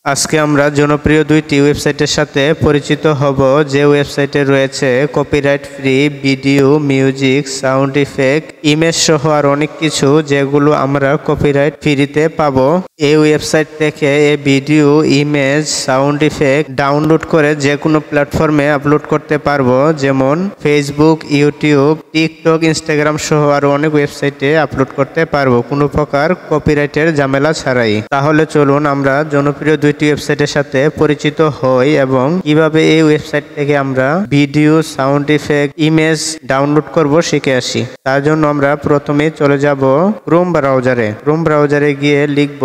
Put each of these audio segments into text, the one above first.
আজকে আমরা জনপ্রিয় দুইটি ওয়েবসাইটের সাথে পরিচিত হব, যে ওয়েবসাইটে রয়েছে copyright free video, music, sound effect, image সহ আর অনেক কিছু, যেগুলো আমরা কপিরাইট ফ্রিতে পাবো। এই ওয়েবসাইট থেকে এই video, image, sound effect download করে যে কোনো প্ল্যাটফর্মে আপলোড করতে পারবো, যেমন ফেসবুক, ইউটিউব, টিকটক, ইনস্টাগ্রাম সহ আরো অনেক ওয়েবসাইটে আপলোড করতে পারবো কোনো প্রকার কপিরাইটের ঝামেলা ছাড়াই। তাহলে চলুন আমরা জনপ্রিয় দুইটি ওয়েবসাইটের সাথে পরিচিত হই এবং কিভাবে এই ওয়েবসাইট থেকে আমরা video, sound effect, image download করব শিখে আসি। তার জন্য আমরা প্রথমে চলে যাব ক্রোম ব্রাউজারে গিয়ে লিখব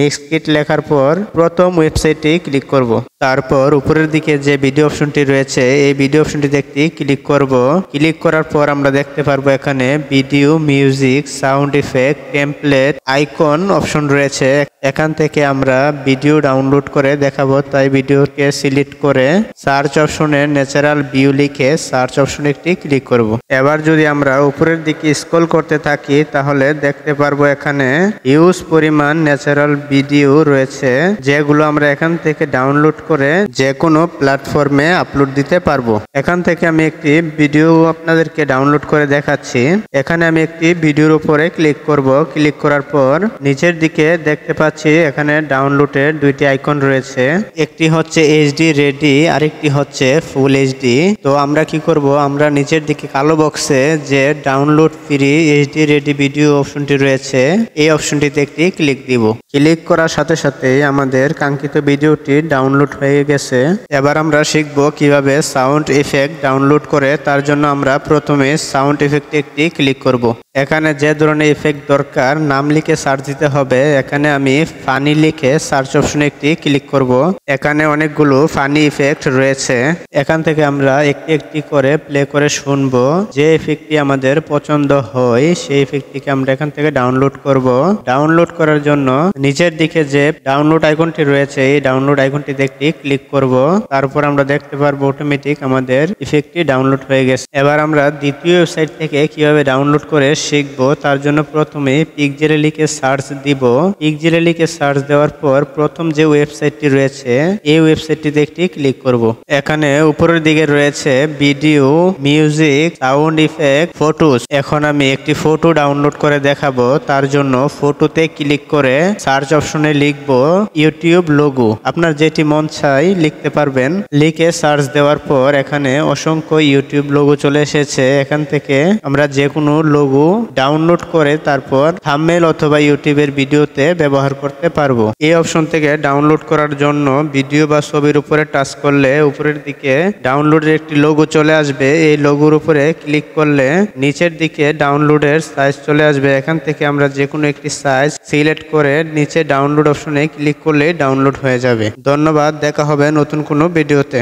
মিক্সকিট লেখার পর প্রথম ওয়েবসাইটে ক্লিক করব। তারপর উপরের দিকে যে ভিডিও অপশনটি রয়েছে এই ভিডিও অপশনটি দেখতে ক্লিক করব। ক্লিক করার পর আমরা দেখতে পারবো এখানে video, music, sound effect, template, icon option রয়েছে। এখান থেকে আমরা ভিডিও ডাউনলোড করে দেখাবো, তাই ভিডিওকে সিলেক্ট করে সার্চ অপশনে ন্যাচারাল ভিউ লিখে সার্চ অপশনে একটি ক্লিক করব। এবার যদি আমরা উপরের দিকে স্ক্রল করতে থাকি তাহলে দেখতে পারবো এখানে হিউজ পরিমাণ ন্যাচারাল ভিডিও রয়েছে, যেগুলো আমরা এখান থেকে ডাউনলোড করে যে কোনো প্ল্যাটফর্মে আপলোড দিতে পারবো। এখান থেকে আমি একটি ভিডিও আপনাদেরকে ডাউনলোড করে দেখাচ্ছি। এখানে আমি একটি ভিডিওর উপরে ক্লিক করব। ক্লিক করার পর নিচের দিকে দেখতে পাচ্ছি এখানে ডাউনলোডের দুইটি আইকন রয়েছে, একটি হচ্ছে এইচডি রেডি, আরেকটি হচ্ছে ফুল এইচডি। তো আমরা কি করব, আমরা নিচের দিকে কালো বক্সে যে download free HD ready video অপশনটি রয়েছে এই অপশনটিতে একটি ক্লিক দিব। ক্লিক করার সাথে সাথে আমাদের কাঙ্ক্ষিত ভিডিওটি ডাউনলোড হয়ে গেছে। এবার আমরা শিখব কিভাবে সাউন্ড ইফেক্ট ডাউনলোড করে। তার জন্য আমরা প্রথমে সাউন্ড ইফেক্টে একটি ক্লিক করব। এখানে যে ধরনের ইফেক্ট দরকার নাম লিখে সার্চ দিতে হবে। এখানে আমি ফানি লিখে সার্চ অপশনে একটি ক্লিক করব। এখানে অনেকগুলো ফানি ইফেক্ট রয়েছে, এখান থেকে আমরা একটি একটি করে প্লে করে শুনবো। যে ইফেক্টটি আমাদের পছন্দ হয় সেই ইফেক্টটিকে আমরা এখান থেকে ডাউনলোড করব। ডাউনলোড করার জন্য নিচের দিকে যে ডাউনলোড আইকনটি রয়েছে এই ডাউনলোড আইকনটিতে একটি ক্লিক করব। তারপর আমরা দেখতে পারবো অটোমেটিক আমাদের ইফেক্টটি ডাউনলোড হয়ে গেছে। এবার আমরা দ্বিতীয় ওয়েবসাইট থেকে কিভাবে ডাউনলোড করে শিখবো। তার জন্য প্রথমে পিকজেলে লিখে সার্চ দিব। পিকজেলে লিখে সার্চ দেওয়ার পর প্রথম যে ওয়েবসাইটটি রয়েছে এই ওয়েবসাইটটিতে একটি ক্লিক করব। এখানে উপরের দিকে রয়েছে video, music, sound effect, photos. এখন আমি একটি ফটো ডাউনলোড করে দেখাবো। তার জন্য ফটোতে ক্লিক করে সার্চ অপশনে লিখব ইউটিউব লোগো। আপনার যেটি মন চাই লিখতে পারবেন। লিখে সার্চ দেওয়ার পর এখানে অসংখ্য ইউটিউব লোগো চলে এসেছে। এখান থেকে আমরা যে কোনো লোগো ডাউনলোড করে তারপর থাম্বনেইল অথবা ইউটিউবের ভিডিওতে ব্যবহার করতে পারবো। এই অপশন থেকে ডাউনলোড করার জন্য ভিডিও বা ছবির উপরে টাচ করলে উপরের দিকে ডাউনলোডের একটি লোগো চলে আসবে। এই লোগোর উপরে ক্লিক করলে নিচের দিকে ডাউনলোডের সাইজ চলে আসবে। এখান থেকে আমরা যে কোনো একটি সাইজ সিলেক্ট করে নিচে ডাউনলোড অপশনে ক্লিক করলে ডাউনলোড হয়ে যাবে। ধন্যবাদ, দেখা হবে নতুন কোনো ভিডিওতে।